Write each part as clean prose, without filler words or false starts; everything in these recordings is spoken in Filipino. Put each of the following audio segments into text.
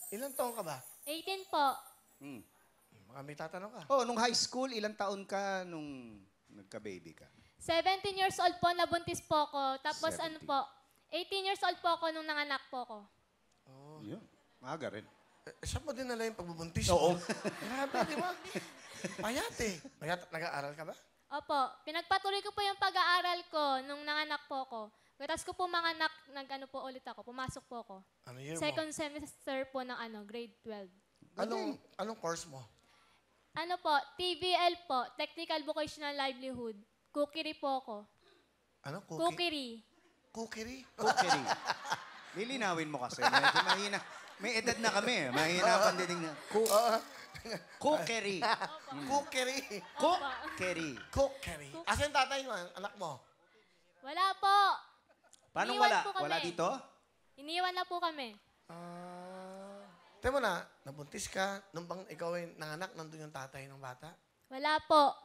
Ilang taon ka ba? 18 po. Hmm. Baka may tatanong ka. Oh, nung high school, ilang taon ka nung nagka-baby ka? 17 years old po, nabuntis po ako. Tapos 17. po, 18 years old po ako nung nanganak po ako. Oh. Yun. Maaga rin. Saan mo dinala yung pagbubuntis Oo. mo? Grabe, di ba? Payat eh. Payat, nag-aaral ka ba? Opo, pinagpatuloy ko po yung pag-aaral ko nung nanganak po ako. Tapos ko po manganak, nag-ano po ulit ako, pumasok po ako. Ano year mo? Second semester po ng grade 12. Anong course mo? Ano po, TVL po, Technical Vocational Livelihood. Cookery po ako. Ano? Cookery. Cookery? Cookery. Lilinawin mo kasi. Medyo mahina. May edad na kami. Mahina pa din na. Cookery. Cookery. Cookery. Cookery. Asan tatay mo, anak mo? Wala po. Paano Iniwan wala? po kami. Wala dito? Iniwan na po kami. Tayo mo na, nabuntis ka, nung bang ikaw ay nanganak, nandun yung tatay ng bata? Wala po.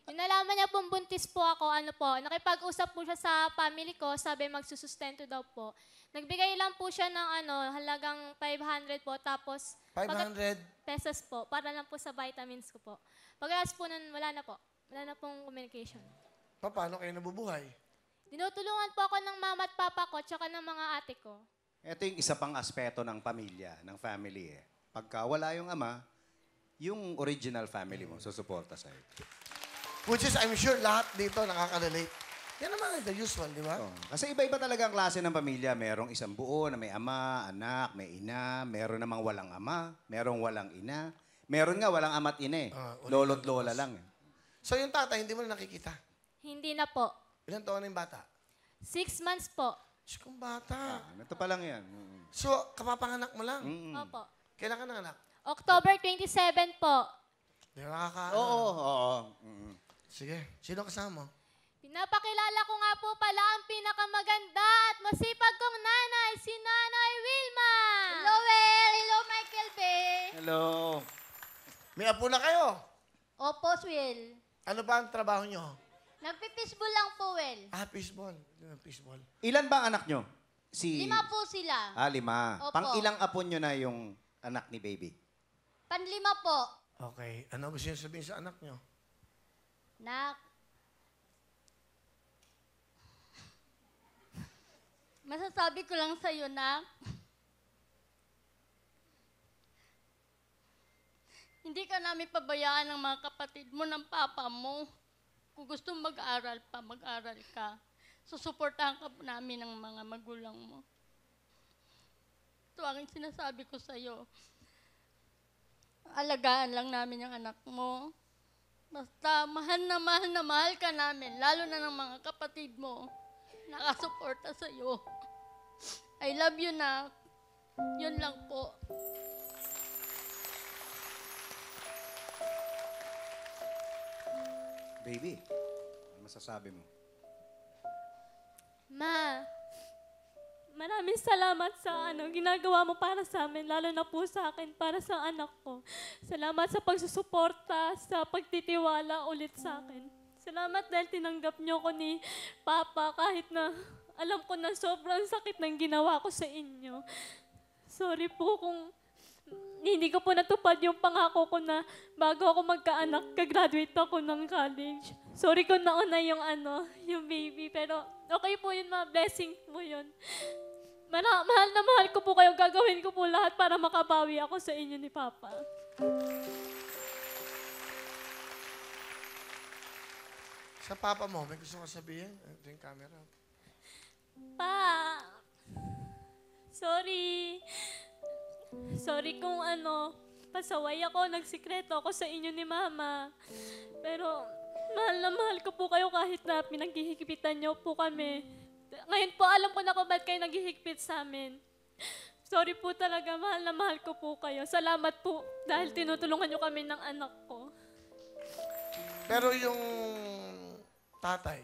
Yung nalaman niya pong buntis po ako, nakipag-usap po siya sa family ko, sabi magsusustento daw po. Nagbigay lang po siya ng halagang 500 po, tapos 500? pesos po, para lang po sa vitamins ko po. Pagkatapos po nun, wala na po. Wala na pong communication. Paano kayo nabubuhay? Tinutulungan po ako ng mama at papa ko, tsaka ng mga ate ko. Ito yung isa pang aspeto ng pamilya, ng family eh. Pagka wala yung ama, yung original family mo susuporta sa'yo. Which is, I'm sure lahat dito nakaka-relate. Yan naman the usual, di ba? Oh, kasi iba-iba talaga ang klase ng pamilya. Merong isang buo na may ama, anak, may ina. Meron namang walang ama, merong walang ina. Meron nga walang ama't ina eh. Lolo't lola lang eh. So yung tatay, hindi mo na nakikita. Hindi na po. Ilan taon na yung bata? 6 months po. Diyos kong bata. Ito pa lang yan. So, kapapanganak mo lang. Opo. Kailan ka nanganak? October 27 po. Di ba Oo. Sige, sino kasama mo? Pinapakilala ko nga po pala ang pinakamaganda at masipag kong nanay, si Nanay Wilma. Hello, Will. Hello, Michael Bay. Hello. May apo na kayo. Opo, Will. Ano ba ang trabaho nyo? Nagpipisbol lang po, Will. Fishball. Fishball. Ilan ba ang anak nyo? 5 po sila. 5. Opo. Pang ilang apo nyo na yung anak ni baby? Panlima po. Okay. Ano gusto nyo sabihin sa anak nyo? Nak. Masasabi ko lang sa'yo, Nak. Hindi ka namin pabayaan ng mga kapatid mo, ng papa mo. Kung gusto mag-aral pa, mag-aral ka. Susuportahan ka po namin ng mga magulang mo. Ito ang sinasabi ko sa'yo. Alagaan lang namin yung anak mo. Basta mahal na mahal ka namin, lalo na ng mga kapatid mo. Nakasuporta sa'yo. I love you, Nak. Yun lang po. Baby, ano masasabi mo? Ma, maraming salamat sa ginagawa mo para sa amin, lalo na po sa akin, para sa anak ko. Salamat sa pagsusuporta, sa pagtitiwala ulit sa akin. Salamat dahil tinanggap niyo ko ni Papa kahit na alam ko na sobrang sakit ng ginawa ko sa inyo. Sorry po kung hindi ko po natupad yung pangako ko na bago ako magkaanak, ka-graduate ako ng college. Sorry kung nauna yung yung baby, pero okay po yun, ma. Blessing po yun. Mahal na mahal ko po kayo. Gagawin ko po lahat para makabawi ako sa inyo ni Papa. Sa papa mo, may gusto ka sabihin? Ito yung camera. Pa! Sorry. Sorry kung pasaway ako, nagsikreto ako sa inyo ni Mama. Pero mahal na mahal ko po kayo kahit na pinaghihigpitan niyo po kami. Ngayon po, alam ko na kung ba't kayo naghihigpit sa amin. Sorry po talaga, mahal na mahal ko po kayo. Salamat po dahil tinutulungan niyo kami ng anak ko. Pero yung tatay,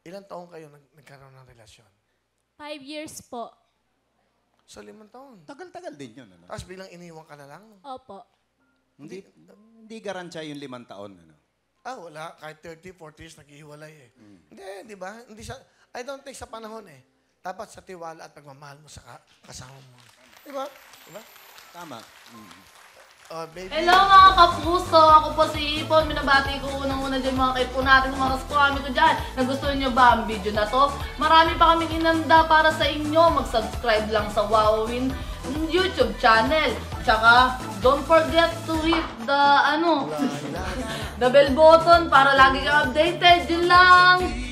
ilang taon kayo nagkaroon ng relasyon? 5 years po. So, 5 taon. Tagal-tagal din yun. Ano? Tapos bilang iniwan ka na lang. Opo. Hindi garantiya yung 5 taon. Ano? Wala. Kahit 30, 40 years, naghihiwalay eh. Hindi, di ba? Hindi sa, I don't think sa panahon eh. Dapat sa tiwala at pagmamahal mo sa kasama mo. Di ba? Di ba? Tama. Oh, baby. Hello mga kapuso! Ako po si Ipon. Minabati ko unang-una dyan mga kaipo natin, mga kaskwami ko dyan. Nagustuhan nyo ba ang video na to? Marami pa kaming inanda para sa inyo. Mag-subscribe lang sa Wowin YouTube channel. Tsaka, don't forget to hit the, the bell button para lagi kang updated. Yun lang!